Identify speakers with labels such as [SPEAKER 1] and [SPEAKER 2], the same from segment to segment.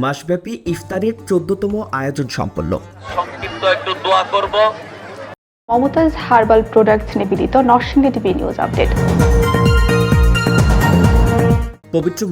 [SPEAKER 1] মাসব্যাপী ইফতারের 14তম আয়োজন সম্পন্ন।
[SPEAKER 2] সংক্ষিপ্ত একটু দোয়া করব।
[SPEAKER 3] মমতাজ হার্বাল প্রোডাক্টস নিবেদিত নরসিংদী টিভি নিউজ আপডেট।
[SPEAKER 1] পবিত্র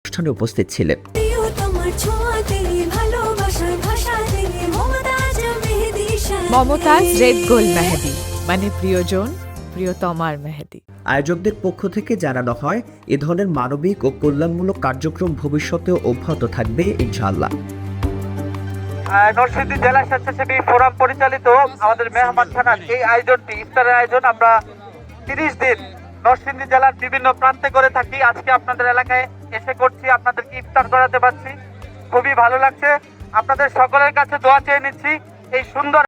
[SPEAKER 1] অনুষ্ঠানে উপস্থিত ছিলেন
[SPEAKER 4] মমতাজ রেড গোল্ড মেহেদি, মানে প্রিয়জন প্রিয়তমার মেহেদি।
[SPEAKER 1] আয়োজকদের পক্ষ থেকে জানানো হয়, এ ধরনের মানবিক ও কল্যাণমূলক কার্যক্রম ভবিষ্যতেও অব্যাহত থাকবে ইনশাআল্লাহ।
[SPEAKER 5] নরসিংদী জেলা স্বেচ্ছাসেবী ফোরাম পরিচালিত আমাদের মেহমান খানার এই আয়োজনটি, ইফতারের আয়োজন আমরা 30 দিন নরসিংদী জেলার বিভিন্ন প্রান্তে করে থাকি। আজকে আপনাদের এলাকায় এসে করছি, আপনাদেরকে ইফতার করাতে পারছি, খুবই ভালো লাগছে। আপনাদের সকলের কাছে দোয়া চেয়ে নিচ্ছি এই সুন্দর